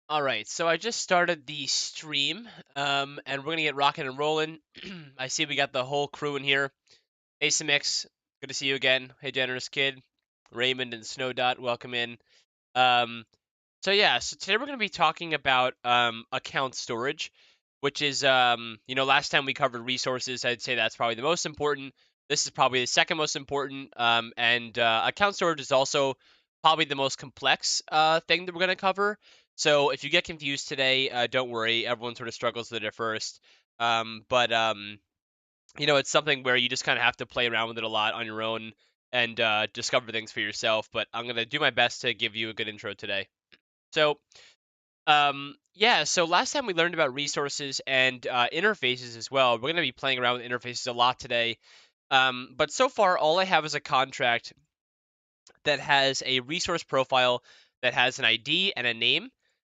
All right, so I just started the stream, and we're gonna get rocking and rolling. I see we got the whole crew in here. Hey, Samix, good to see you again. Hey, Generous Kid, Raymond and Snowdot, welcome in. Um, so today we're gonna be talking about account storage, which is last time we covered resources. I'd say that's probably the most important. This is probably the second most important, and account storage is also probably the most complex thing that we're gonna cover. So if you get confused today, don't worry. Everyone sort of struggles with it at first. But it's something where you just kind of have to play around with it a lot on your own and discover things for yourself. But I'm gonna do my best to give you a good intro today. So last time we learned about resources and interfaces as well. We're going to be playing around with interfaces a lot today. But so far, all I have is a contract that has a resource profile that has an ID and a name.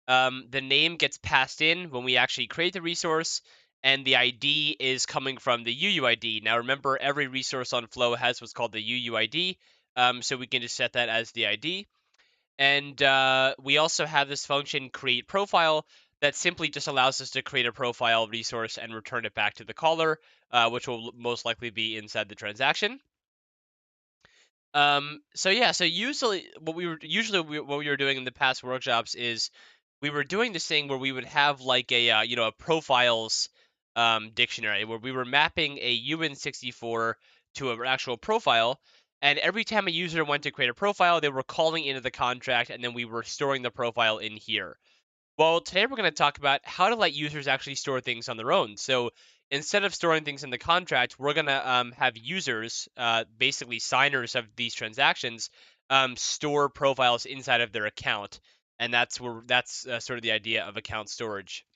The name gets passed in when we actually create the resource, and the ID is coming from the UUID. Now, remember, every resource on Flow has what's called the UUID, so we can just set that as the ID. And we also have this function create profile that simply just allows us to create a profile resource and return it back to the caller, which will most likely be inside the transaction. So usually what we were doing in the past workshops is we were doing this thing where we would have like a profiles dictionary where we were mapping a UN64 to an actual profile, and every time a user went to create a profile, they were calling into the contract, and then we were storing the profile in here. Well, today we're going to talk about how to let users actually store things on their own. So instead of storing things in the contract, we're going to have users, basically signers of these transactions, store profiles inside of their account, and that's sort of the idea of account storage.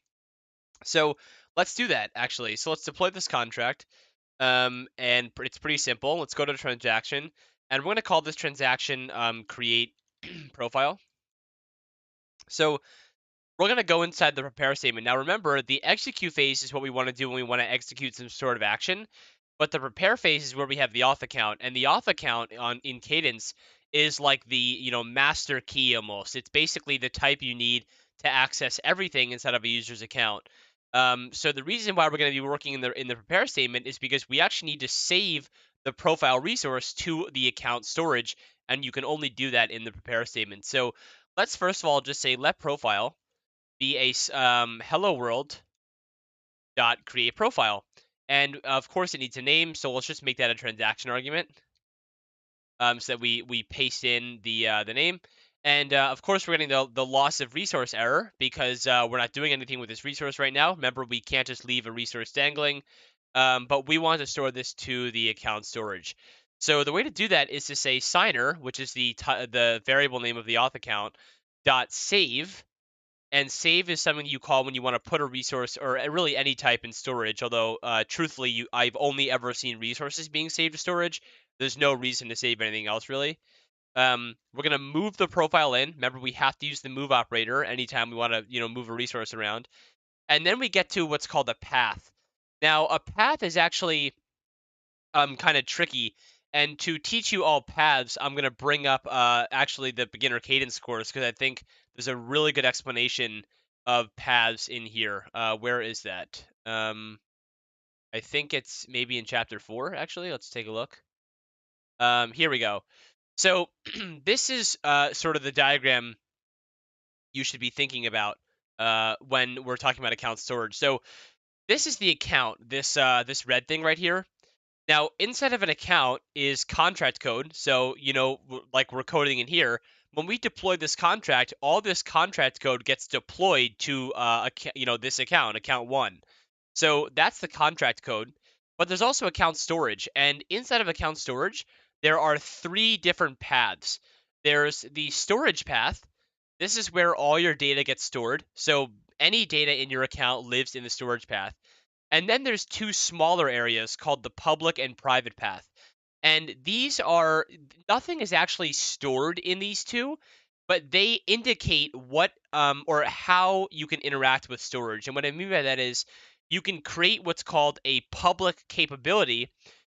So let's do that actually. So let's deploy this contract, and it's pretty simple. Let's go to the transaction, and we're going to call this transaction create profile. So we're going to go inside the prepare statement. Now remember, the execute phase is what we want to do when we want to execute some sort of action, but the prepare phase is where we have the auth account, and the auth account in Cadence is like the master key almost. It's basically the type you need to access everything inside of a user's account. So the reason why we're going to be working in the prepare statement is because we actually need to save the profile resource to the account storage, and you can only do that in the prepare statement. So let's first of all just say let profile be a hello world dot create profile, and of course it needs a name. So let's just make that a transaction argument, so that we paste in the name. And of course we're getting the loss of resource error because we're not doing anything with this resource right now. Remember, we can't just leave a resource dangling, but we want to store this to the account storage. So the way to do that is to say signer, which is the variable name of the auth account, dot save. And save is something you call when you want to put a resource or really any type in storage. Although, truthfully, I've only ever seen resources being saved to storage. There's no reason to save anything else really. We're gonna move the profile in. Remember, we have to use the move operator anytime we want to, move a resource around. And then we get to what's called a path. Now, a path is actually kind of tricky. And to teach you all paths, I'm going to bring up actually the beginner cadence course because I think there's a really good explanation of paths in here. Where is that? I think it's maybe in chapter 4, actually. Let's take a look. Here we go. So this is sort of the diagram you should be thinking about when we're talking about account storage. So this is the account, this red thing right here. Now, inside of an account is contract code. So, like we're coding in here, when we deploy this contract, all this contract code gets deployed to, this account one. So that's the contract code. But there's also account storage. And inside of account storage, there are three different paths. There's the storage path. This is where all your data gets stored. So any data in your account lives in the storage path. And then there's two smaller areas called the public and private path. And these are, nothing is actually stored in these two, but they indicate what or how you can interact with storage. And what I mean by that is you can create what's called a public capability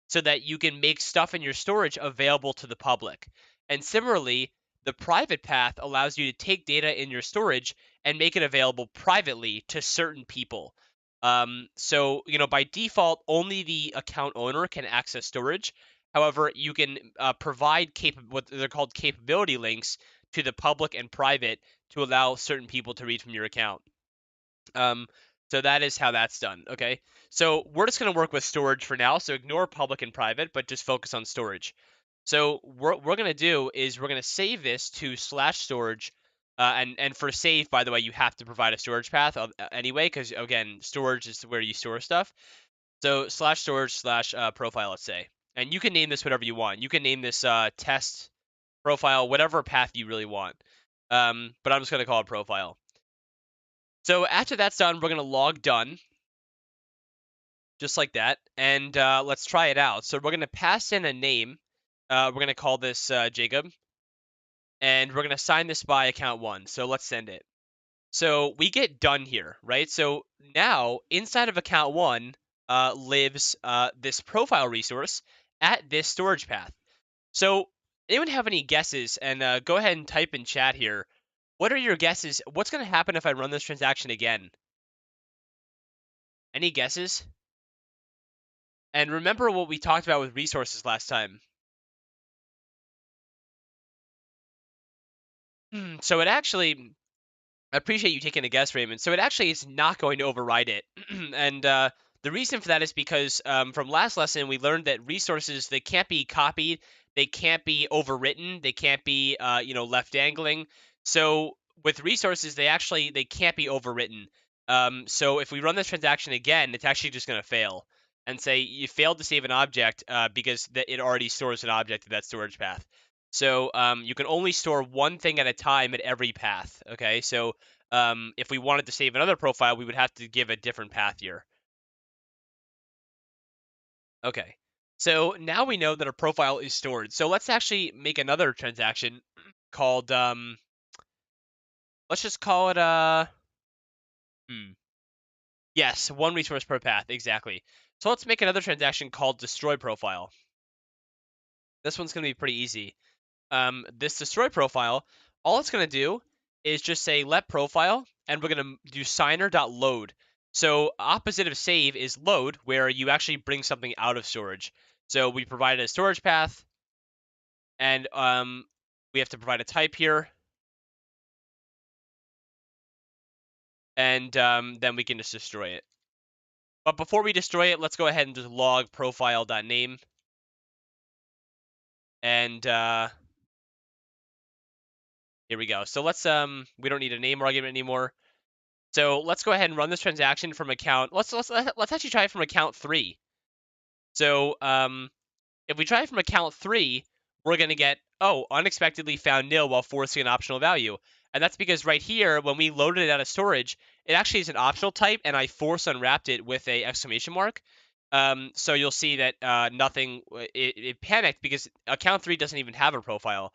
so that you can make stuff in your storage available to the public. And similarly, The private path allows you to take data in your storage and make it available privately to certain people. So, by default, only the account owner can access storage. However, you can provide what they're called capability links to the public and private to allow certain people to read from your account. Um, so that is how that's done. Okay. So we're just going to work with storage for now. So ignore public and private, but just focus on storage. So what we're going to do is we're going to save this to /storage. And for save, by the way, you have to provide a storage path anyway, because again, storage is where you store stuff. So /storage /profile, let's say. And you can name this whatever you want. You can name this test profile, whatever path you really want. But I'm just going to call it profile. So after that's done, we're going to log done, just like that. And let's try it out. So we're going to pass in a name. We're going to call this Jacob. And we're going to sign this by account 1. So let's send it. So we get done here, right? So now inside of account 1 lives this profile resource at this storage path. So anyone have any guesses? And go ahead and type in chat here. What are your guesses? What's going to happen if I run this transaction again? Any guesses? And remember what we talked about with resources last time. So it actually, I appreciate you taking a guess, Raymond. So it actually is not going to override it. And the reason for that is because from last lesson, we learned that resources, they can't be copied, they can't be overwritten, they can't be, left dangling. So with resources, they can't be overwritten. So if we run this transaction again, it's actually just going to fail and say you failed to save an object because it already stores an object in that storage path. So you can only store one thing at a time at every path. Okay, so if we wanted to save another profile, we would have to give a different path here. Okay, so now we know that a profile is stored. So let's actually make another transaction called, let's just call it, yes, one resource per path, exactly. So let's make another transaction called destroy profile. This one's going to be pretty easy. This destroy profile, all it's going to do is just say let profile, and we're going to do signer.load. So opposite of save is load, where you actually bring something out of storage. So we provided a storage path, and we have to provide a type here, and then we can just destroy it. But before we destroy it, let's go ahead and just log profile.name, and here we go. So let's we don't need a name argument anymore. So let's go ahead and run this transaction from account. Let's actually try it from account 3. So if we try it from account 3, we're going to get, unexpectedly found nil while forcing an optional value. And that's because right here, when we loaded it out of storage, it actually is an optional type, and I force unwrapped it with a exclamation mark. So you'll see that nothing, it panicked because account 3 doesn't even have a profile.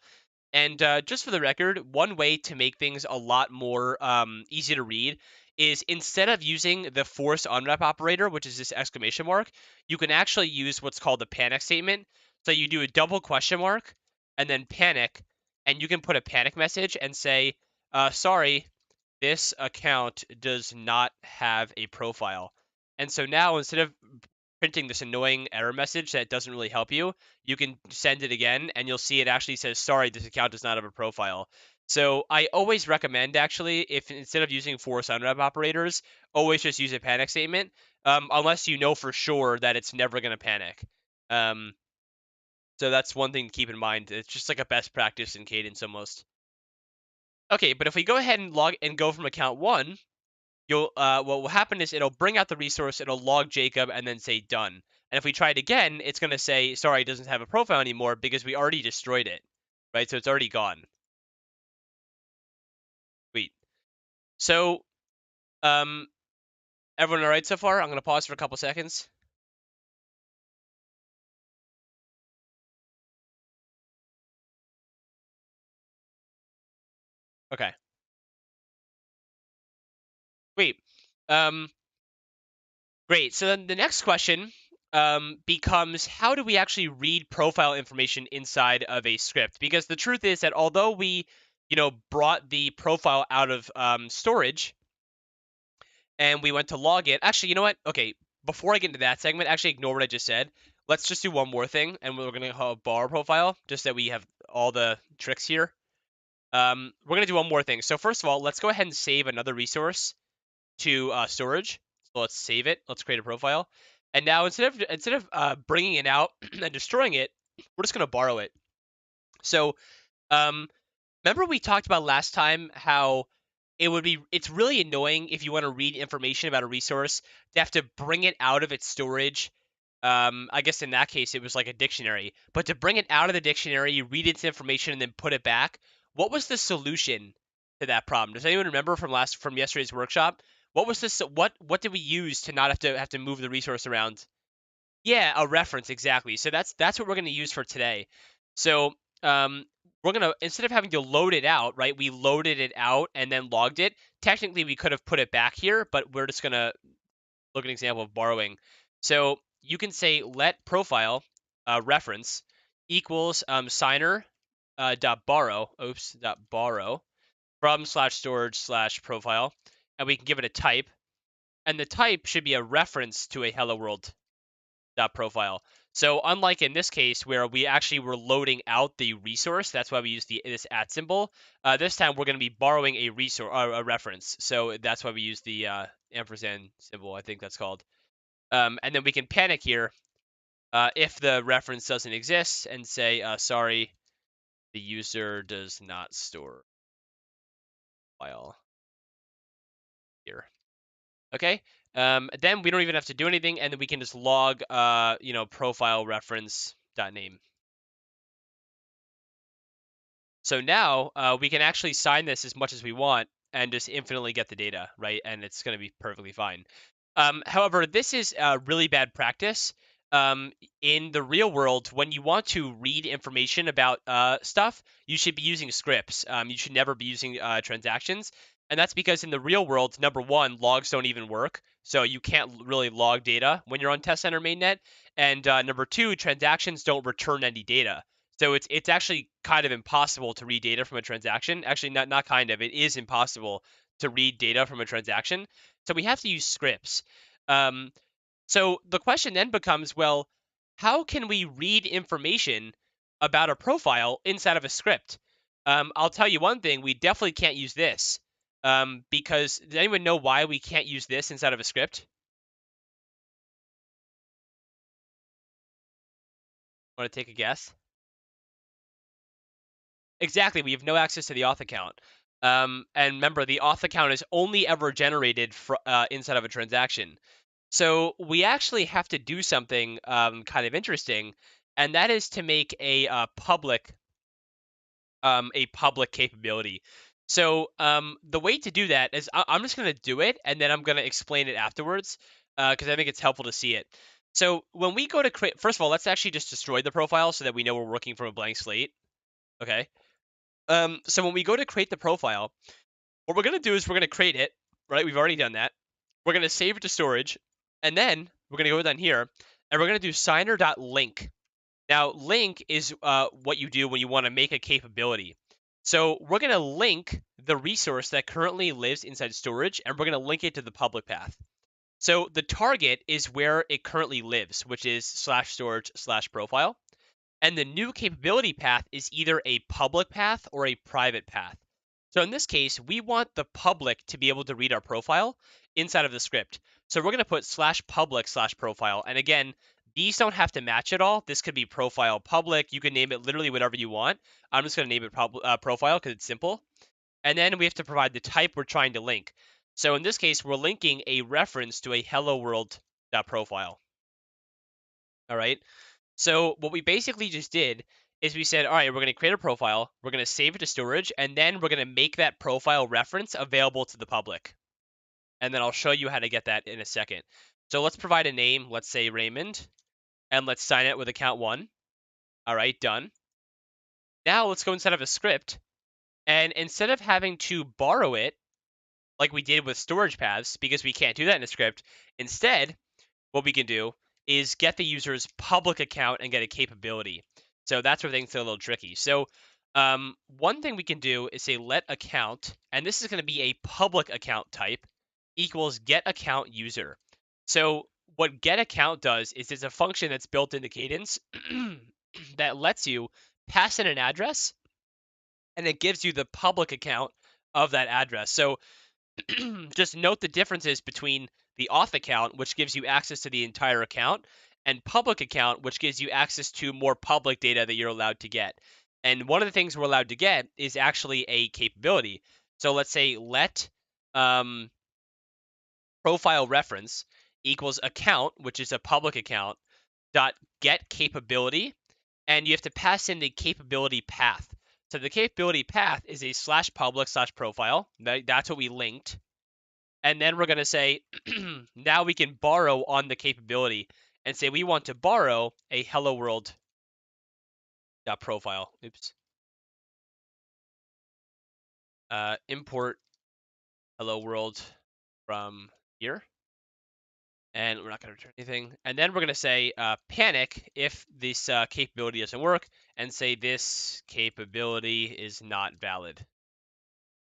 And just for the record, one way to make things a lot more easy to read is instead of using the force unwrap operator, which is this exclamation mark, you can actually use what's called the panic statement. So you do a double question mark and then panic, and you can put a panic message and say, sorry, this account does not have a profile. And so now instead of printing this annoying error message that doesn't really help you, you can send it again and you'll see it actually says, sorry, this account does not have a profile. So I always recommend actually, if instead of using force unwrap operators, always just use a panic statement, unless you know for sure that it's never going to panic. So that's one thing to keep in mind. It's just like a best practice in Cadence almost. Okay, but if we go ahead and log and go from account 1, you'll what will happen is it'll bring out the resource, it'll log Jacob, and then say done. And if we try it again, it's going to say, sorry, it doesn't have a profile anymore because we already destroyed it, right? So it's already gone. Sweet. So, everyone all right so far? I'm going to pause for a couple seconds. Okay. Sweet. Great. So then the next question becomes how do we actually read profile information inside of a script? Because the truth is that although we, brought the profile out of storage and we went to log it, actually, you know what? Okay, before I get into that segment, actually ignore what I just said. Let's just do one more thing, and we're going to borrow profile, just that we have all the tricks here. We're going to do one more thing. So first of all, let's go ahead and save another resource to storage. So let's save it. Let's create a profile. And now instead of bringing it out and destroying it, we're just going to borrow it. So um, remember we talked about last time how it's really annoying if you want to read information about a resource to have to bring it out of its storage. I guess in that case it was like a dictionary, but to bring it out of the dictionary, read its information, and then put it back. What was the solution to that problem? Does anyone remember from yesterday's workshop? What was this? What did we use to not have to move the resource around? Yeah, a reference, exactly. So that's what we're going to use for today. So we're going to, instead of having to load it out, right, we loaded it out and then logged it. Technically, we could have put it back here, but we're just going to look at an example of borrowing. So you can say let profile reference equals signer dot borrow, dot borrow from slash storage slash profile, and we can give it a type, and the type should be a reference to a hello world profile. So unlike in this case where we actually were loading out the resource, that's why we use this @ symbol. This time we're going to be borrowing a resource, a reference. So that's why we use the ampersand symbol. I think that's called. And then we can panic here if the reference doesn't exist and say, sorry, the user does not store file here. Okay. Then we don't even have to do anything, and then we can just log, profile reference .name. So now we can actually sign this as much as we want and just infinitely get the data, right? And it's going to be perfectly fine. However, this is really bad practice. In the real world, when you want to read information about stuff, you should be using scripts. You should never be using transactions. And that's because in the real world, number one, logs don't even work. So you can't really log data when you're on test center mainnet. And number two, transactions don't return any data. So it's actually kind of impossible to read data from a transaction. Actually, not kind of. It is impossible to read data from a transaction. So we have to use scripts. So the question then becomes, well, how can we read information about a profile inside of a script? I'll tell you one thing: we definitely can't use this. Because does anyone know why we can't use this inside of a script? Want to take a guess? Exactly, we have no access to the auth account. And remember, the auth account is only ever generated inside of a transaction. So we actually have to do something kind of interesting, and that is to make a public capability. So the way to do that is I'm just going to do it, and then I'm going to explain it afterwards because I think it's helpful to see it. So when we go to create, first of all, let's actually just destroy the profile so that we know we're working from a blank slate. Okay. So when we go to create the profile, what we're going to do is we're going to create it, right? We've already done that. We're going to save it to storage, and then we're going to go down here, and we're going to do signer.link. Now, link is what you do when you want to make a capability. So we're going to link the resource that currently lives inside storage, and we're going to link it to the public path. So the target is where it currently lives, which is /storage/profile. And the new capability path is either a public path or a private path. So in this case, we want the public to be able to read our profile inside of the script. So we're going to put /public/profile. And again, these don't have to match at all. This could be profile public. You can name it literally whatever you want. I'm just going to name it profile because it's simple. And then we have to provide the type we're trying to link. So in this case, we're linking a reference to a hello world.profile. All right. So what we basically just did is we said, all right, we're going to create a profile, we're going to save it to storage, and then we're going to make that profile reference available to the public. And then I'll show you how to get that in a second. So let's provide a name, let's say Raymond, and let's sign it with account 1. All right, done. Now let's go inside of a script, and instead of having to borrow it like we did with storage paths, because we can't do that in a script, instead, what we can do is get the user's public account and get a capability. So that's where things get a little tricky. So one thing we can do is say let account, and this is going to be a public account type, equals get account user. So what get account does is it's a function that's built into Cadence that lets you pass in an address, and it gives you the public account of that address. So just note the differences between the auth account, which gives you access to the entire account, and public account, which gives you access to more public data that you're allowed to get. And one of the things we're allowed to get is actually a capability. So let's say let profile reference equals account, which is a public account, dot get capability, and you have to pass in the capability path. So the capability path is a slash public slash profile. That's what we linked. And then we're going to say, now we can borrow on the capability and say we want to borrow a hello world profile. Oops. Import hello world from here. And we're not going to return anything. And then we're going to say panic if this capability doesn't work, and say this capability is not valid.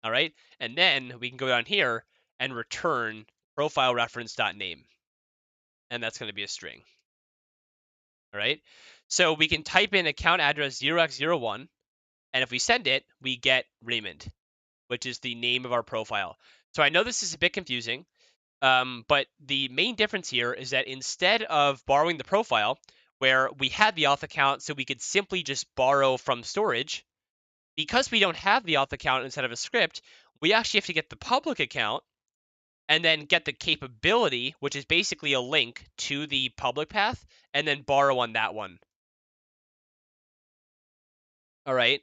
All right. And then we can go down here and return profile reference.name. And that's going to be a string. All right. So we can type in account address 0x01, and if we send it, we get Raymond, which is the name of our profile. So I know this is a bit confusing, but the main difference here is that instead of borrowing the profile, where we had the auth account so we could simply just borrow from storage, because we don't have the auth account instead of a script, we actually have to get the public account and then get the capability, which is basically a link to the public path, and then borrow on that one. All right.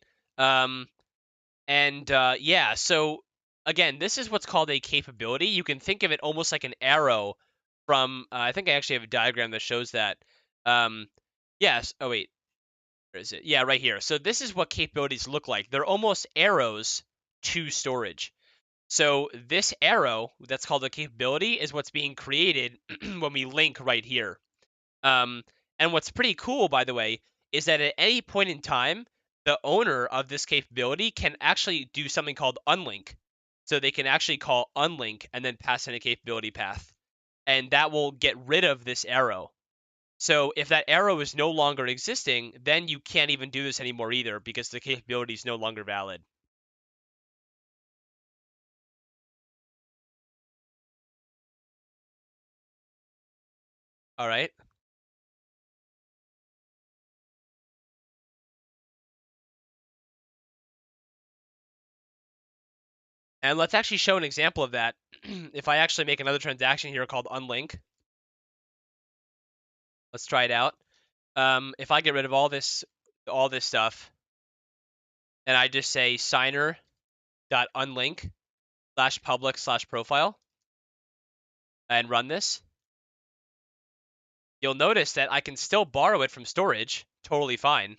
Yeah, so again, this is what's called a capability. You can think of it almost like an arrow from, I think I actually have a diagram that shows that. Yes. Oh, wait. Where is it? Yeah, right here. So this is what capabilities look like. They're almost arrows to storage. So this arrow that's called a capability is what's being created when we link right here. And what's pretty cool, by the way, is that at any point in time, the owner of this capability can actually do something called unlink. So they can actually call unlink and then pass in a capability path. And that will get rid of this arrow. So if that arrow is no longer existing, then you can't even do this anymore either, because the capability is no longer valid. All right. And let's actually show an example of that. If I actually make another transaction here called unlink, let's try it out. If I get rid of all this stuff, and I just say signer.unlink /public /profile and run this, you'll notice that I can still borrow it from storage, totally fine,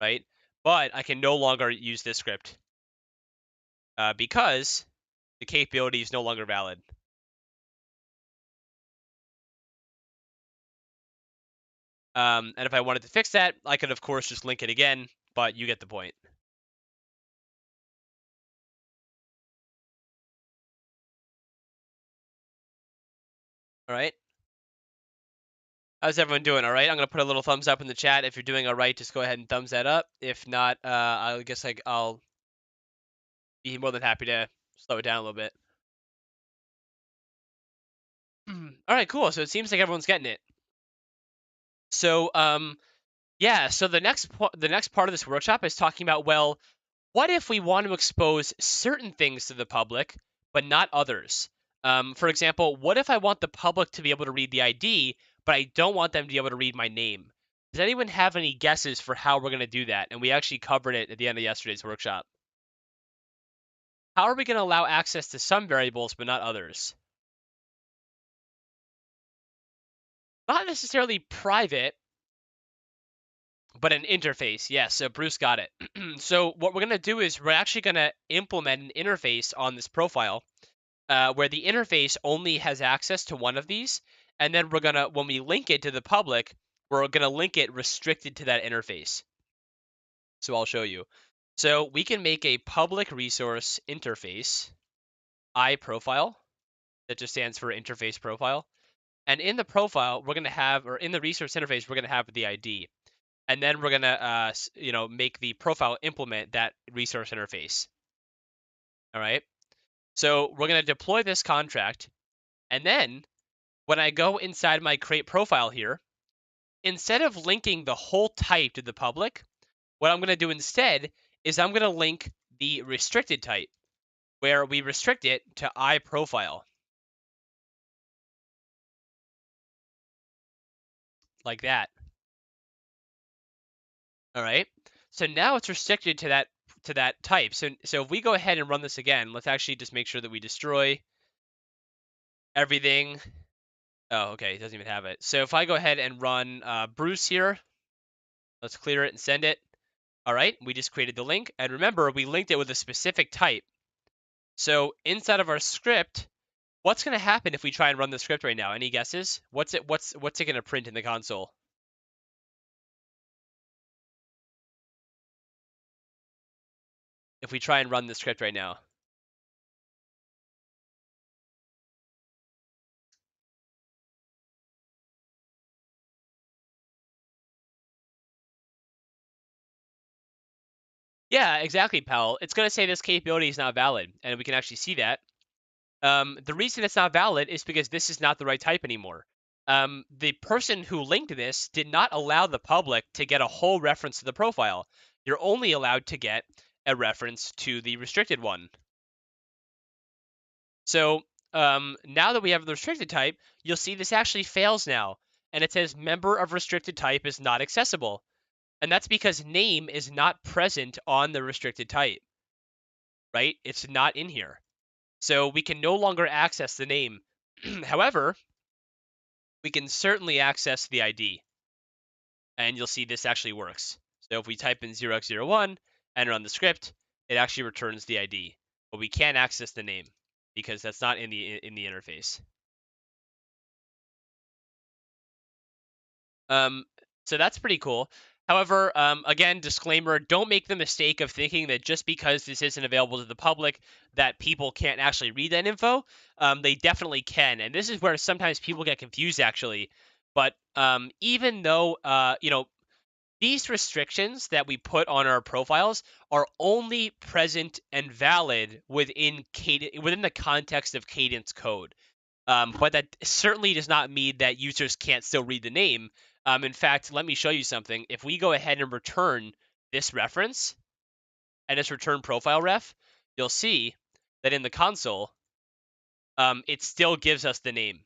right? But I can no longer use this script because the capability is no longer valid. And if I wanted to fix that, I could, of course, just link it again, but you get the point. All right. How's everyone doing? All right. I'm going to put a little thumbs up in the chat. If you're doing all right, just go ahead and thumbs that up. If not, I guess I'll be more than happy to slow it down a little bit. All right, cool. So it seems like everyone's getting it. So, yeah. So the next part of this workshop is talking about, well, what if we want to expose certain things to the public, but not others? For example, what if I want the public to be able to read the ID, but I don't want them to be able to read my name? Does anyone have any guesses for how we're going to do that? And we actually covered it at the end of yesterday's workshop. How are we going to allow access to some variables, but not others? Not necessarily private, but an interface. Yes, so Bruce got it. So what we're going to do is we're actually going to implement an interface on this profile where the interface only has access to one of these, And then we're gonna, when we link it to the public, we're gonna link it restricted to that interface. So I'll show you. So we can make a public resource interface iProfile. That just stands for interface profile. And in the profile, we're gonna have, or in the resource interface, we're gonna have the ID. And then we're gonna, make the profile implement that resource interface. All right. So we're gonna deploy this contract, and then when I go inside my create profile here, instead of linking the whole type to the public, what I'm gonna do instead is I'm gonna link the restricted type, where we restrict it to iProfile, like that. All right. So now it's restricted to that type. So if we go ahead and run this again, let's actually just make sure that we destroy everything. Oh, okay, it doesn't even have it. So if I go ahead and run Bruce here, let's clear it and send it. All right, we just created the link. And remember, we linked it with a specific type. So inside of our script, what's going to happen if we try and run the script right now? Any guesses? What's it going to print in the console? If we try and run the script right now. Yeah, exactly, pal. It's going to say this capability is not valid, and we can actually see that. The reason it's not valid is because this is not the right type anymore. The person who linked this did not allow the public to get a whole reference to the profile. You're only allowed to get a reference to the restricted one. So now that we have the restricted type, you'll see this actually fails now. And it says member of restricted type is not accessible. And that's because name is not present on the restricted type, right? It's not in here. So we can no longer access the name. However, we can certainly access the ID. And you'll see this actually works. So if we type in 0x01 and run the script, it actually returns the ID. But we can't access the name because that's not in the interface. Um, so that's pretty cool. However, again, disclaimer, don't make the mistake of thinking that just because this isn't available to the public, that people can't actually read that info. They definitely can. And this is where sometimes people get confused, actually. But even though, these restrictions that we put on our profiles are only present and valid within within the context of Cadence code. But that certainly does not mean that users can't still read the name. In fact, let me show you something. If we go ahead and return this reference and this return profile ref, you'll see that in the console, it still gives us the name.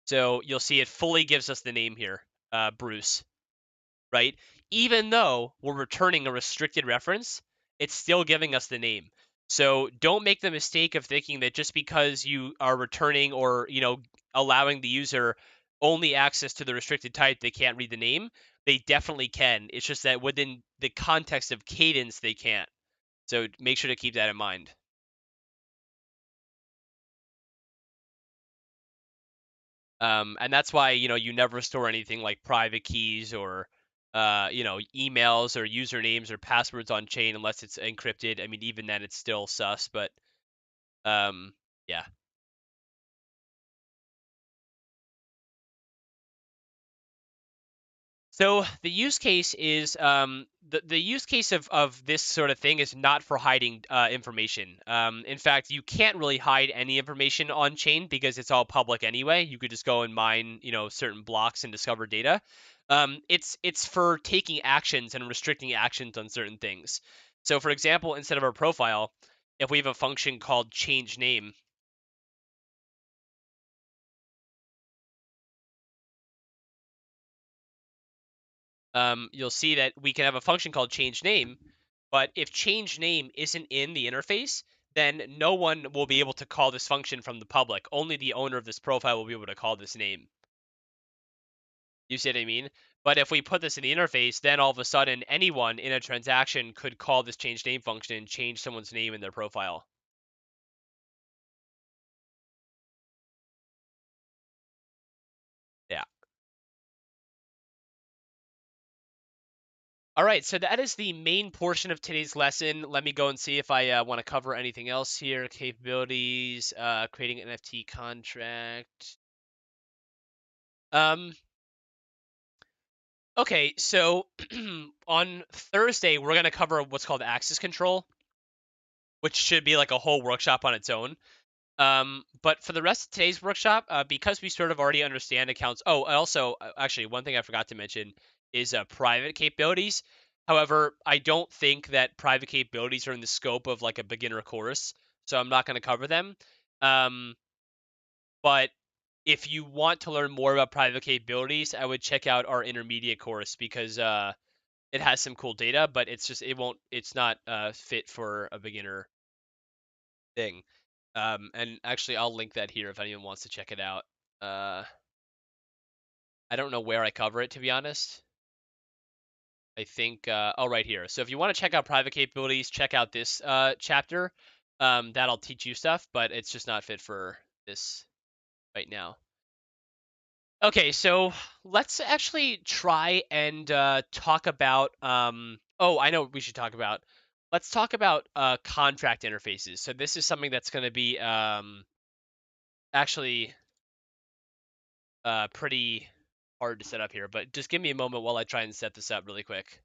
So you'll see it fully gives us the name here, Bruce, right? Even though we're returning a restricted reference, it's still giving us the name. So don't make the mistake of thinking that just because you are returning or, allowing the user only access to the restricted type, they can't read the name. They definitely can. It's just that within the context of Cadence, they can't. So make sure to keep that in mind. And that's why, you never store anything like private keys or, emails or usernames or passwords on chain unless it's encrypted. I mean, even then it's still sus, but yeah. So the use case is the use case of this sort of thing is not for hiding information. In fact, you can't really hide any information on chain because it's all public anyway. You could just go and mine, certain blocks and discover data. It's for taking actions and restricting actions on certain things. So, for example, instead of our profile, if we have a function called change name, you'll see that we can have a function called change name, but if change name isn't in the interface, then no one will be able to call this function from the public. Only the owner of this profile will be able to call this name. You see what I mean? But if we put this in the interface, then all of a sudden anyone in a transaction could call this change name function and change someone's name in their profile. All right, so that is the main portion of today's lesson. Let me go and see if I want to cover anything else here. Capabilities, creating an NFT contract. Um, okay, so on Thursday we're gonna cover what's called access control, which should be like a whole workshop on its own. But for the rest of today's workshop, because we sort of already understand accounts. Oh, also, actually, one thing I forgot to mention is private capabilities. However, I don't think that private capabilities are in the scope of like a beginner course, so I'm not going to cover them. Um, but if you want to learn more about private capabilities, I would check out our intermediate course because it has some cool data, but it's not fit for a beginner thing. And actually, I'll link that here if anyone wants to check it out. Uh, I don't know where I cover it, to be honest. I think, oh, right here. So if you want to check out private capabilities, check out this chapter. That'll teach you stuff, but it's just not fit for this right now. Okay, so let's actually try and talk about. Oh, I know what we should talk about. Let's talk about contract interfaces. So this is something that's going to be actually pretty hard to set up here, but just give me a moment while I try and set this up really quick.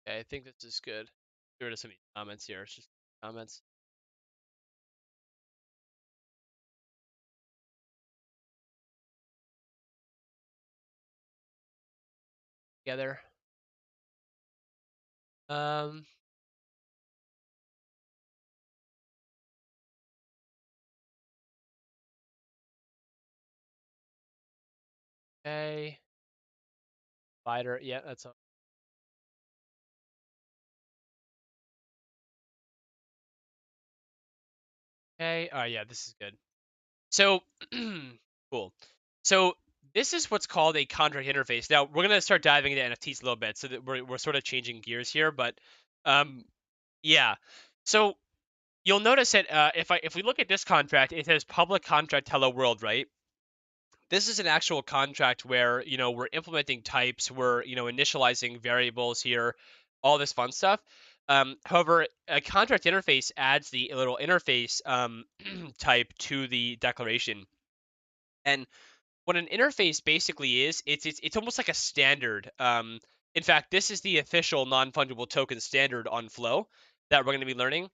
Okay, I think this is good. Get rid of some comments here. It's just comments together. Um, okay. Spider. Yeah, that's okay. Oh, yeah, this is good. So, cool. So this is what's called a contract interface. Now we're gonna start diving into NFTs a little bit, so that we're sort of changing gears here. But, um, yeah. So you'll notice that if we look at this contract, it says public contract hello world, right? This is an actual contract where we're implementing types, we're initializing variables here, all this fun stuff. However, a contract interface adds the little interface type to the declaration. And what an interface basically is, it's almost like a standard. In fact, this is the official non-fungible token standard on Flow that we're going to be learning.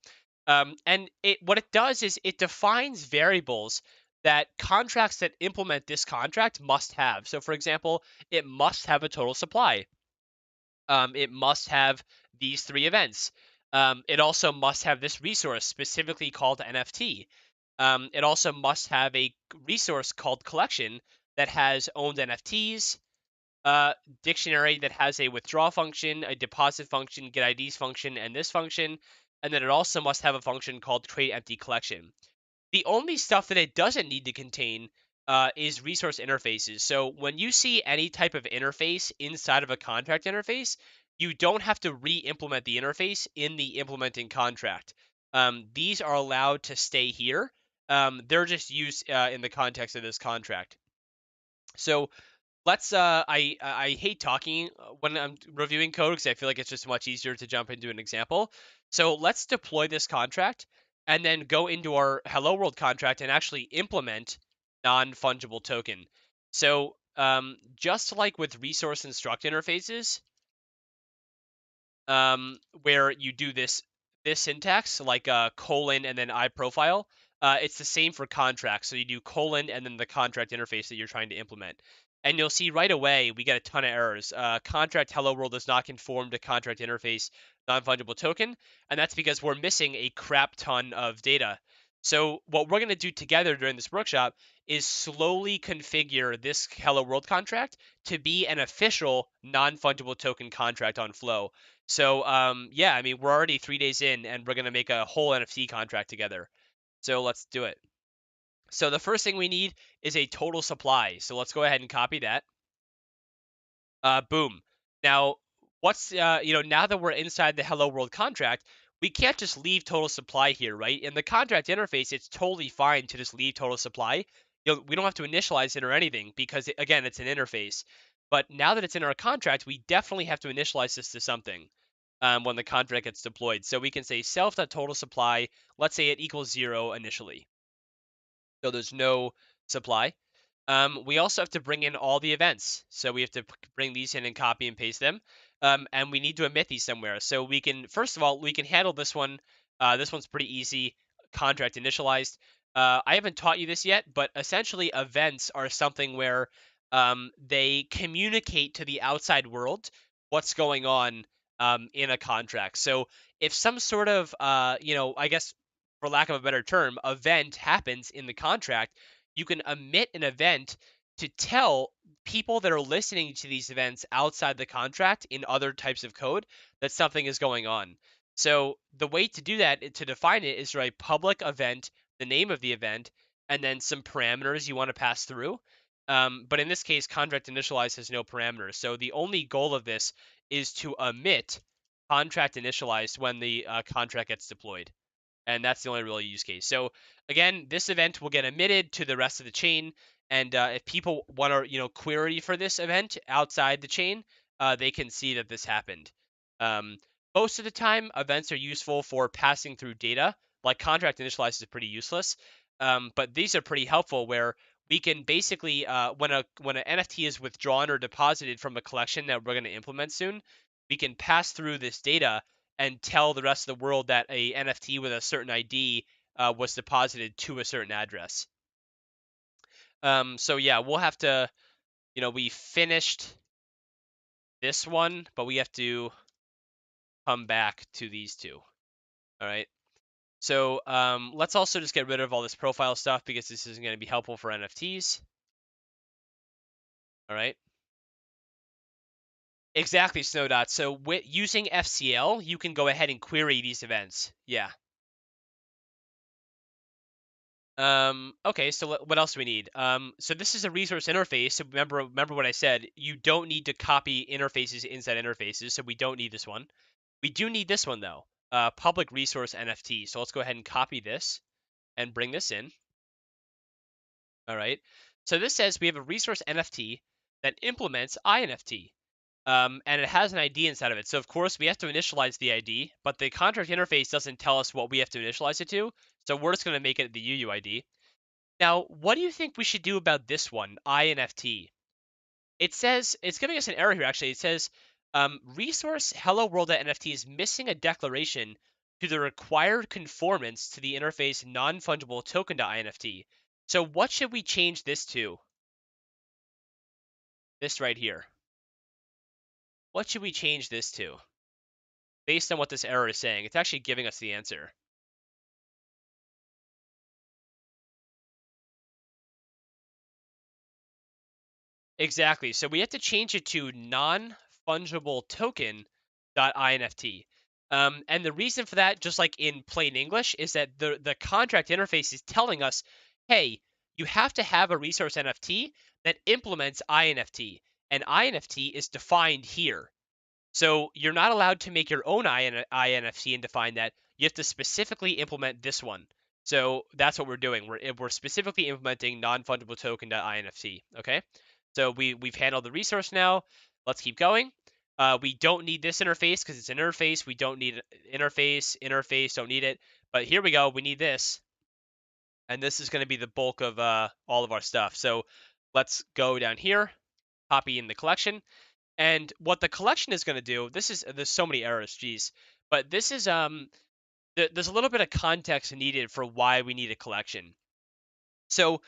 And what it does is it defines variables that contracts that implement this contract must have. So, for example, it must have a total supply. It must have these three events. It also must have this resource specifically called NFT. It also must have a resource called collection that has owned NFTs, dictionary that has a withdraw function, a deposit function, get IDs function, and this function. And then it also must have a function called create empty collection. The only stuff that it doesn't need to contain is resource interfaces. So when you see any type of interface inside of a contract interface, you don't have to re-implement the interface in the implementing contract. These are allowed to stay here. They're just used in the context of this contract. So let's I hate talking when I'm reviewing code because I feel like it's just much easier to jump into an example. So let's deploy this contract and then go into our hello world contract and actually implement non-fungible token. So just like with resource and struct interfaces, where you do this syntax like colon and then iProfile. It's the same for contracts. So you do colon and then the contract interface that you're trying to implement. And you'll see right away we get a ton of errors. Contract hello world does not conform to contract interface non-fungible token, and that's because we're missing a crap ton of data. So what we're going to do together during this workshop is slowly configure this hello world contract to be an official non-fungible token contract on Flow. So yeah, I mean we're already 3 days in, and we're gonna make a whole NFT contract together. So let's do it. So the first thing we need is a total supply. So let's go ahead and copy that. Boom. Now, now that we're inside the Hello World contract, we can't just leave total supply here, right? In the contract interface, it's totally fine to just leave total supply. We don't have to initialize it or anything because, again, it's an interface. But now that it's in our contract, we definitely have to initialize this to something when the contract gets deployed. So we can say self.total supply, let's say it equals 0 initially. So there's no supply. We also have to bring in all the events. So we have to bring these in and copy and paste them. And we need to emit these somewhere. So we can, first of all, we can handle this one. This one's pretty easy. Contract initialized. I haven't taught you this yet, but essentially events are something where they communicate to the outside world what's going on in a contract. So if some sort of, I guess for lack of a better term, event happens in the contract, you can emit an event to tell people that are listening to these events outside the contract in other types of code that something is going on. So the way to do that, to define it, is to write public event, the name of the event, and then some parameters you want to pass through. But in this case, contract initialize has no parameters. So the only goal of this is to emit contract initialized when the contract gets deployed, and that's the only real use case. So again, this event will get emitted to the rest of the chain, and if people want to query for this event outside the chain, they can see that this happened. Um, Most of the time, events are useful for passing through data. Like contract initialize is pretty useless, but these are pretty helpful where we can basically when an NFT is withdrawn or deposited from a collection that we're going to implement soon, we can pass through this data and tell the rest of the world that a NFT with a certain ID was deposited to a certain address. So yeah, we'll have to, we finished this one, but we have to come back to these two. All right. So let's also just get rid of all this profile stuff because this isn't going to be helpful for NFTs. All right. Exactly, Snowdot. So using FCL, you can go ahead and query these events. Yeah. Okay, so what else do we need? So this is a resource interface. So remember what I said. You don't need to copy interfaces inside interfaces, so we don't need this one. We do need this one though. Public resource NFT. So let's go ahead and copy this and bring this in. All right. So this says we have a resource NFT that implements INFT. And it has an ID inside of it. So of course we have to initialize the ID, but the contract interface doesn't tell us what we have to initialize it to. So we're just going to make it the UUID. Now, what do you think we should do about this one, INFT? It says, it's giving us an error here actually. It says, resource hello world.nft is missing a declaration to the required conformance to the interface non-fungible token.inft. So what should we change this to? This right here. What should we change this to? Based on what this error is saying, it's actually giving us the answer. Exactly. So we have to change it to non-fungible token.inft. And the reason for that, just like in plain English, is that the contract interface is telling us, hey, you have to have a resource NFT that implements INFT, and INFT is defined here. So you're not allowed to make your own INFT and define that. You have to specifically implement this one. So that's what we're doing. We're specifically implementing non-fungible token.inft. Okay. So we've handled the resource now. Let's keep going. We don't need this interface because it's an interface. We don't need interface, don't need it. But here we go. We need this. And this is going to be the bulk of all of our stuff. So let's go down here, copy in the collection. And what the collection is going to do, there's so many errors, geez. But this is there's a little bit of context needed for why we need a collection. So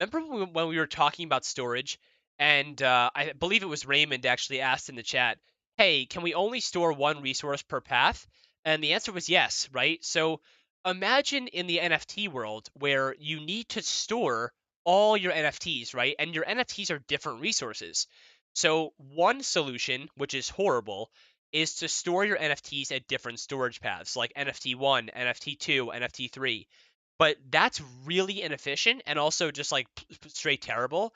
remember when we were talking about storage, and I believe it was Raymond actually asked in the chat, hey, can we only store one resource per path? And the answer was yes, right? So imagine in the NFT world where you need to store all your NFTs, right? And your NFTs are different resources. So one solution, which is horrible, is to store your NFTs at different storage paths, like NFT1, NFT2, NFT3. But that's really inefficient and also just like straight terrible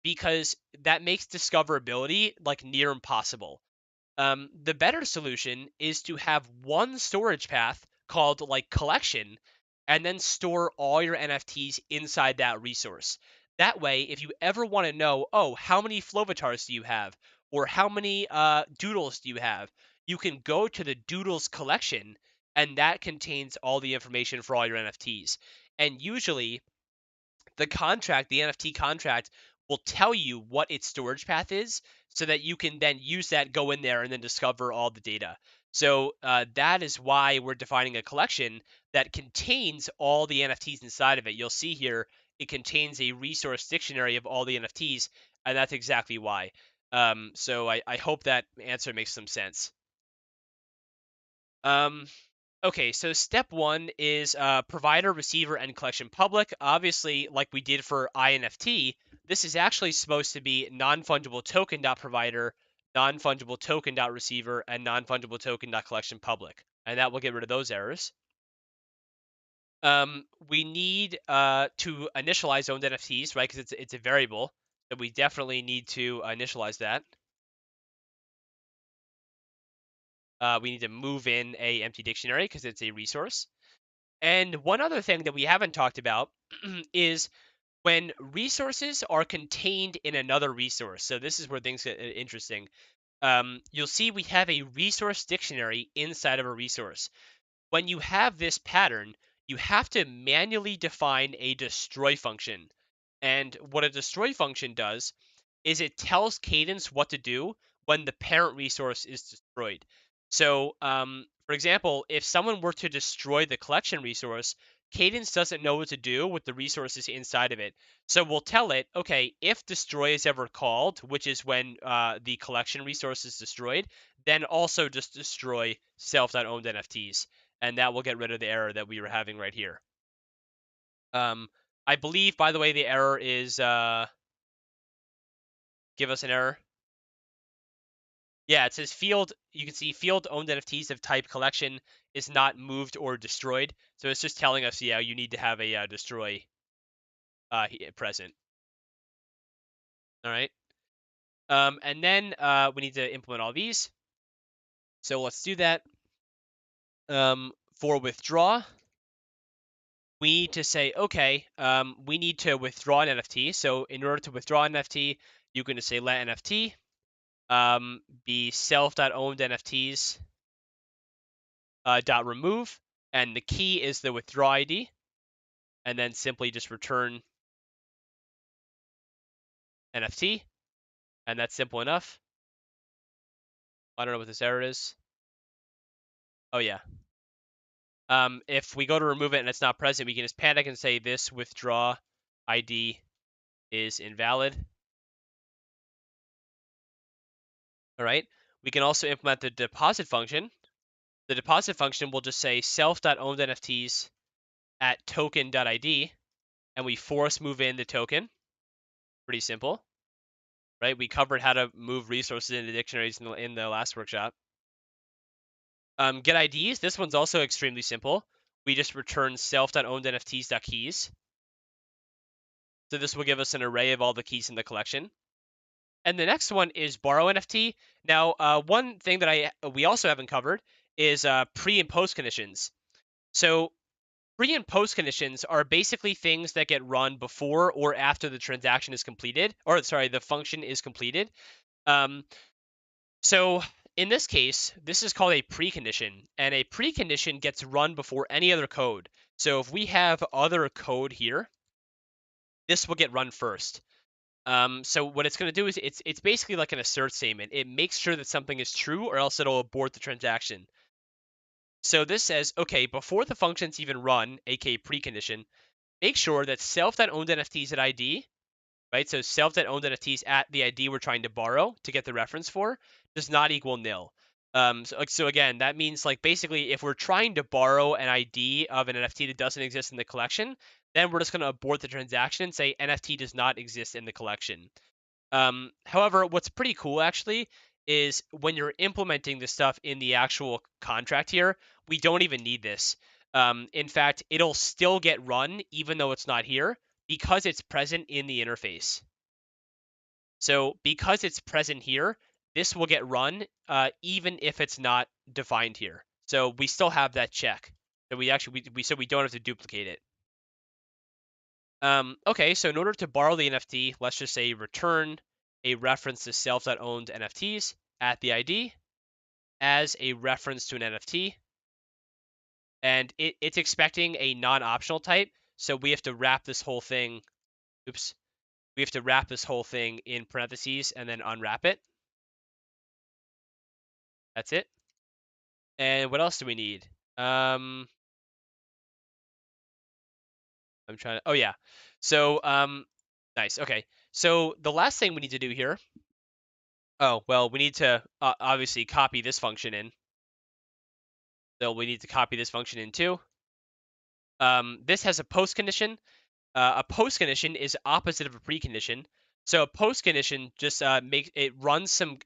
because that makes discoverability like near impossible. The better solution is to have one storage path called like collection, and then store all your NFTs inside that resource. That way, if you ever want to know, oh, how many Flovatars do you have, or how many doodles do you have, you can go to the doodles collection, and that contains all the information for all your NFTs. And usually, the NFT contract, will tell you what its storage path is so that you can then use that, go in there, and then discover all the data. So that is why we're defining a collection that contains all the NFTs inside of it. You'll see here it contains a resource dictionary of all the NFTs, and that's exactly why. So I hope that answer makes some sense. Um, Okay, so step one is provider, receiver, and collection public. Obviously, like we did for INFT, this is actually supposed to be non-fungible token.provider, non-fungible token.receiver, and non-fungible token.collection public. And that will get rid of those errors. We need to initialize owned NFTs, right? Because it's a variable. So we definitely need to initialize that. We need to move in a empty dictionary because it's a resource. And one other thing that we haven't talked about is when resources are contained in another resource. So this is where things get interesting. You'll see we have a resource dictionary inside of a resource. When you have this pattern, you have to manually define a destroy function. And what a destroy function does is it tells Cadence what to do when the parent resource is destroyed. So, for example, if someone were to destroy the collection resource, Cadence doesn't know what to do with the resources inside of it. So we'll tell it, okay, if destroy is ever called, which is when the collection resource is destroyed, then also just destroy self.owned NFTs. And that will get rid of the error that we were having right here. I believe, by the way, the error is give us an error. Yeah, it says field. You can see field owned NFTs of type collection is not moved or destroyed. So it's just telling us, yeah, you need to have a destroy present. All right. And then we need to implement all these. So let's do that. For withdraw, we need to say, okay, we need to withdraw an NFT. So in order to withdraw an NFT, you can just say let NFT be self.owned NFTs dot remove, and the key is the withdraw ID, and then simply just return NFT, and that's simple enough. I don't know what this error is. Oh yeah. If we go to remove it and it's not present, we can just panic and say this withdraw ID is invalid. All right. We can also implement the deposit function. The deposit function will just say self.owned NFTs at token.id, and we force move in the token. Pretty simple, right? We covered how to move resources into dictionaries in the last workshop. Get IDs. This one's also extremely simple. We just return self.ownedNFTs.keys. So this will give us an array of all the keys in the collection. And the next one is borrow NFT. Now, one thing that we also haven't covered is pre and post conditions. So pre and post conditions are basically things that get run before or after the transaction is completed, or sorry, the function is completed. So in this case, this is called a precondition, and a precondition gets run before any other code. So if we have other code here, this will get run first. So what it's going to do is it's basically like an assert statement. It makes sure that something is true, or else it'll abort the transaction. So this says, okay, before the functions even run, aka precondition, make sure that self.owned NFTs at ID, right? So self.owned NFTs at the ID we're trying to borrow to get the reference for does not equal nil. So again, that means like basically if we're trying to borrow an ID of an NFT that doesn't exist in the collection, then we're just going to abort the transaction and say NFT does not exist in the collection. However, what's pretty cool actually is when you're implementing this stuff in the actual contract here, we don't even need this. In fact, it'll still get run even though it's not here because it's present in the interface. So because it's present here, this will get run even if it's not defined here. So we still have that check. So we don't have to duplicate it. Okay, so in order to borrow the NFT, let's just say return a reference to self.owned NFTs at the ID as a reference to an NFT. And it's expecting a non-optional type. So we have to wrap this whole thing. Oops. We have to wrap this whole thing in parentheses and then unwrap it. That's it. And what else do we need? I'm trying to, oh yeah. So, nice. Okay. So the last thing we need to do here, oh, well, we need to obviously copy this function in. So we need to copy this function in too. This has a post condition. A post condition is opposite of a precondition. So a post condition just runs an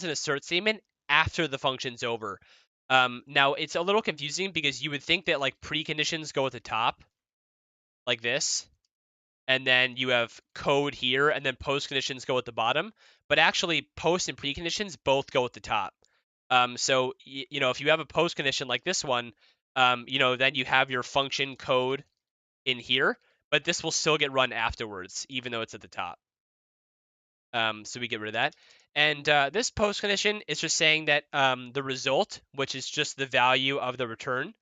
assert statement after the function's over. Now it's a little confusing because you would think that like preconditions go at the top, like this, and then you have code here, and then post conditions go at the bottom. But actually, post and preconditions both go at the top. So if you have a post condition like this one, then you have your function code in here, but this will still get run afterwards, even though it's at the top. So we get rid of that. And this post condition is just saying that the result, which is just the value of the return,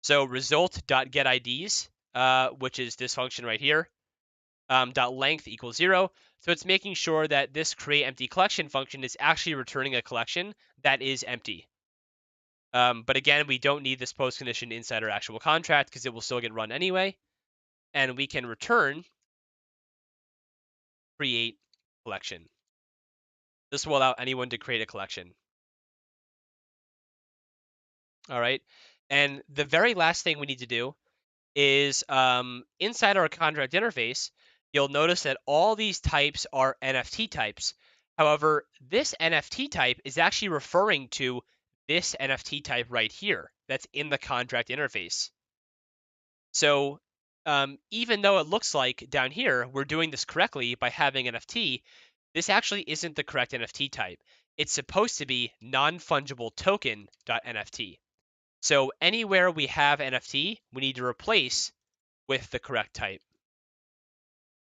so result.getIDs, which is this function right here, dot length equals 0. So it's making sure that this create empty collection function is actually returning a collection that is empty. But again, we don't need this post condition inside our actual contract because it will still get run anyway. And we can return create collection. This will allow anyone to create a collection. All right. And the very last thing we need to do is inside our contract interface, you'll notice that all these types are NFT types. However, this NFT type is actually referring to this NFT type right here that's in the contract interface. So even though it looks like down here we're doing this correctly by having NFT, this actually isn't the correct NFT type. It's supposed to be non-fungible token.nft. So anywhere we have NFT, we need to replace with the correct type.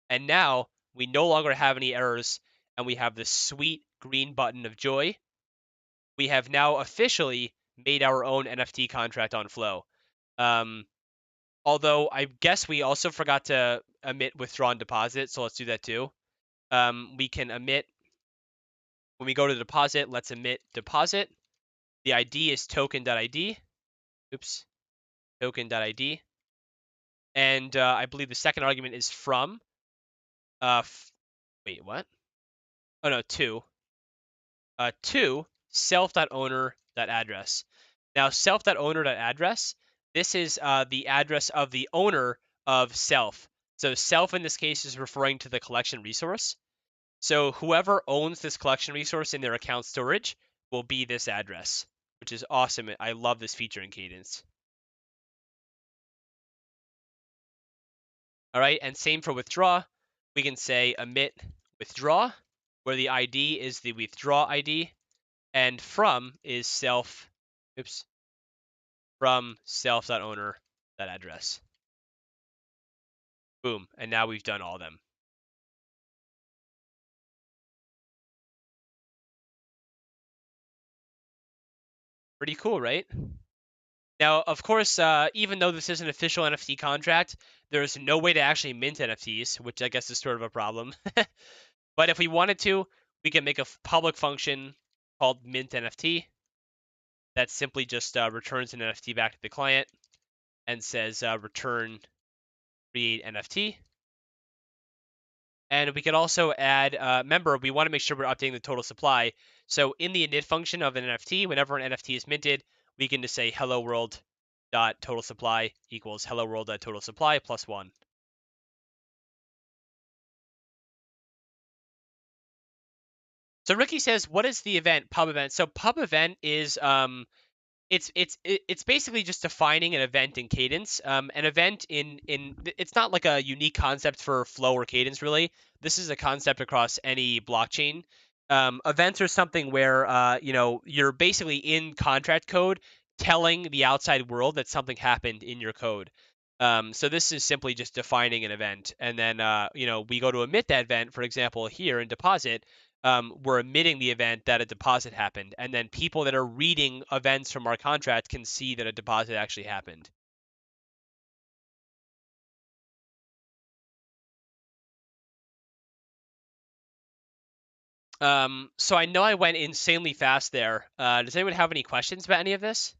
And now we no longer have any errors, and we have this sweet green button of joy. We have now officially made our own NFT contract on Flow. Although I guess we also forgot to emit withdrawn deposit, so let's do that too. We can emit, when we go to deposit, let's emit deposit. The ID is token.id. Oops, token.id. And I believe the second argument is from. Wait, what? Oh no, to self.owner.address. Now, self.owner.address, this is the address of the owner of self. So self in this case is referring to the collection resource. So whoever owns this collection resource in their account storage will be this address, which is awesome. I love this feature in Cadence. All right, and same for withdraw. We can say emit withdraw, where the ID is the withdraw ID, and from is self. Oops. From self.owner.address. Boom, and now we've done all of them. Pretty cool, right? Now, of course, even though this is an official NFT contract, there's no way to actually mint NFTs, which I guess is sort of a problem. But if we wanted to, we can make a public function called mint NFT that simply just returns an NFT back to the client and says return create NFT. And we could also add, remember, we want to make sure we're updating the total supply. So in the init function of an NFT, whenever an NFT is minted, we can just say hello world dot total supply equals hello world dot total supply plus 1. So Ricky says, what is the event? Pub event. So pub event is it's basically just defining an event in Cadence. An event in it's not like a unique concept for Flow or Cadence really. This is a concept across any blockchain. Events are something where you're basically in contract code telling the outside world that something happened in your code. So this is simply just defining an event, and then we go to emit that event. For example, here in deposit, we're emitting the event that a deposit happened, and then people that are reading events from our contract can see that a deposit actually happened. So I know I went insanely fast there. Does anyone have any questions about any of this?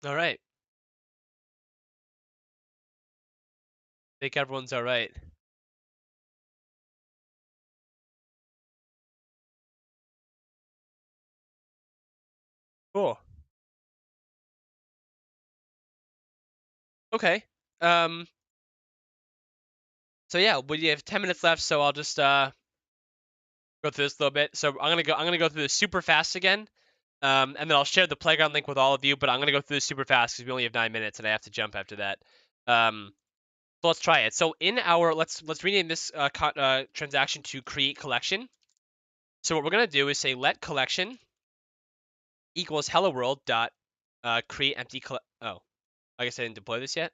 All right. Think everyone's all right. Cool. Okay. Um, so yeah, we have 10 minutes left, so I'll just go through this a little bit. So I'm gonna go through this super fast again. And then I'll share the playground link with all of you, but I'm gonna go through this super fast because we only have 9 minutes and I have to jump after that. Um, so let's try it. So in our let's rename this transaction to create collection. So what we're gonna do is say let collection equals hello world dot create empty oh, I guess I didn't deploy this yet.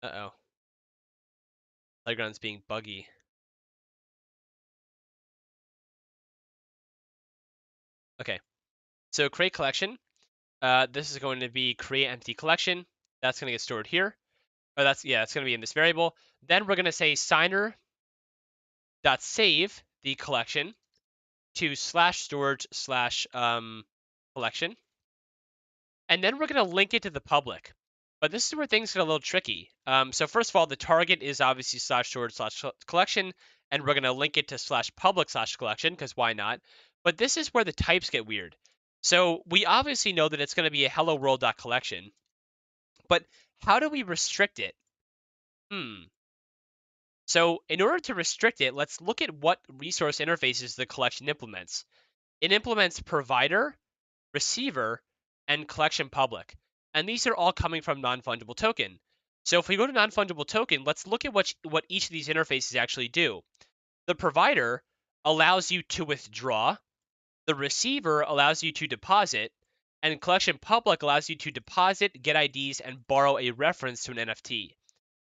Uh-oh. Playground's being buggy. Okay. So create collection. This is going to be create empty collection. That's going to get stored here. Or it's going to be in this variable. Then we're going to say signer dot save the collection to slash storage slash collection. And then we're going to link it to the public. But this is where things get a little tricky. So first of all, the target is obviously slash storage slash collection, and we're going to link it to slash public slash collection, because why not? But this is where the types get weird. So we obviously know that it's going to be a hello world.collection, but how do we restrict it? So in order to restrict it, let's look at what resource interfaces the collection implements. It implements provider, receiver, and collection public. And these are all coming from non-fungible token. So if we go to non-fungible token, let's look at what each of these interfaces actually do. The provider allows you to withdraw, the receiver allows you to deposit, and collection public allows you to deposit, get IDs, and borrow a reference to an NFT.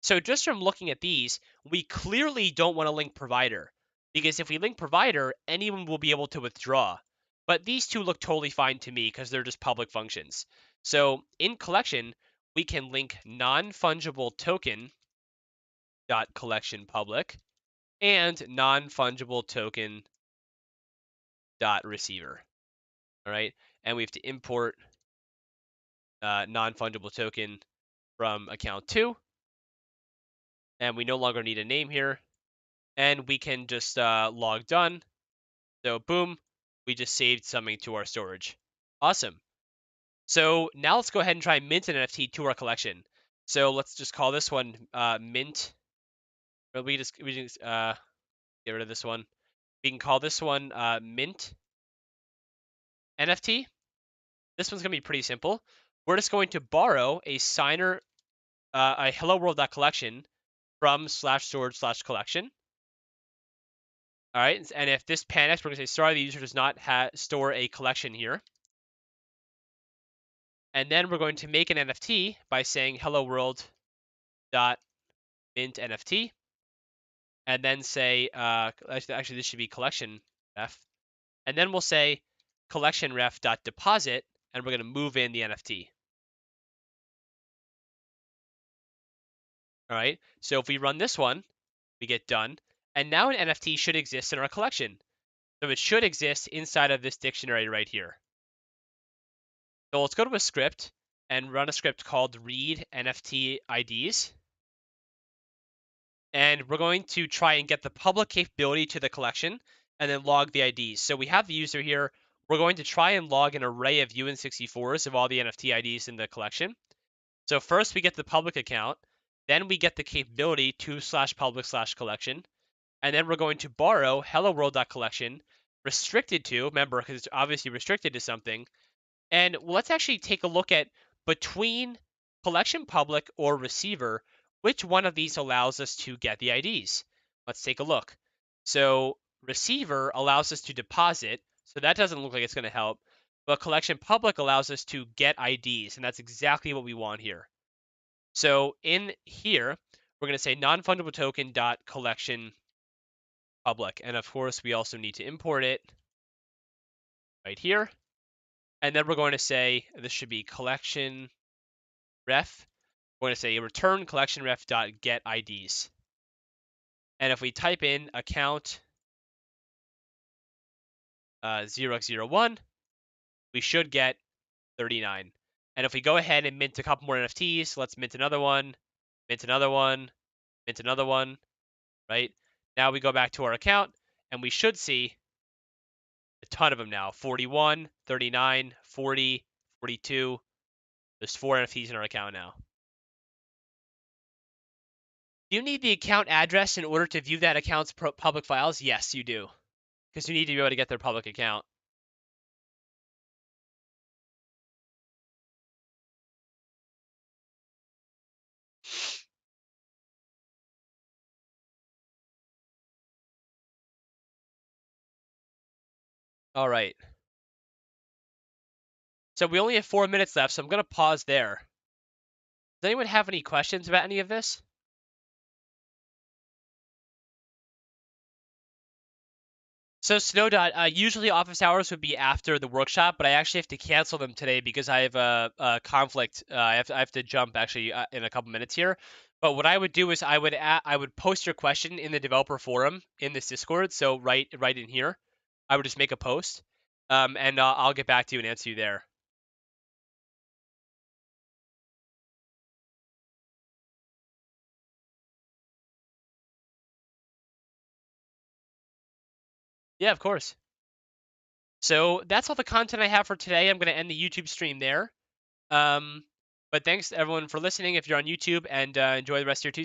So just from looking at these, we clearly don't want to link provider, because if we link provider, anyone will be able to withdraw. But these two look totally fine to me because they're just public functions. So in collection, we can link non-fungible token dot collection public and non-fungible token dot receiver. All right, and we have to import non-fungible token from account 2, and we no longer need a name here, and we can just log done. So boom, we just saved something to our storage. Awesome. So now let's go ahead and try mint an NFT to our collection. So let's just call this one mint. Or we just get rid of this one. We can call this one mint NFT. This one's gonna be pretty simple. We're just going to borrow a signer, a hello world.collection from slash storage slash collection. All right, and if this panics, we're gonna say sorry, the user does not store a collection here. And then we're going to make an NFT by saying hello world dot mint NFT, and then say actually this should be collection ref, and then we'll say collection ref dot deposit, and we're going to move in the NFT. All right. So if we run this one, we get done, and now an NFT should exist in our collection. So it should exist inside of this dictionary right here. So let's go to a script and run a script called read NFT IDs. And we're going to try and get the public capability to the collection and then log the IDs. So we have the user here. We're going to try and log an array of UN64s of all the NFT IDs in the collection. So first we get the public account, then we get the capability to/public/collection, and then we're going to borrow hello world.collection restricted to, remember, because it's obviously restricted to something. And let's actually take a look at between collection public or receiver, which one of these allows us to get the IDs. Let's take a look. So receiver allows us to deposit, so that doesn't look like it's going to help. But collection public allows us to get IDs, and that's exactly what we want here. So in here, we're going to say non-fungible token dot collection public, and of course we also need to import it right here. And then we're going to say this should be collection ref. We're going to say return collection ref dot get IDs. And if we type in account 0x01, we should get 39. And if we go ahead and mint a couple more NFTs, let's mint another one, mint another one, mint another one, right? Now we go back to our account and we should see a ton of them now. 41, 39, 40, 42. There's 4 NFTs in our account now. Do you need the account address in order to view that account's public files? Yes, you do. Because you need to be able to get their public account. All right. So we only have 4 minutes left, so I'm going to pause there. Does anyone have any questions about any of this? So Snowdot, usually office hours would be after the workshop, but I actually have to cancel them today because I have a conflict. I have to jump actually in a couple minutes here. But what I would do is I would post your question in the developer forum in this Discord. So right in here, I would just make a post, and I'll get back to you and answer you there. Yeah, of course. So that's all the content I have for today. I'm going to end the YouTube stream there. But thanks everyone for listening if you're on YouTube, and enjoy the rest of your Tuesday.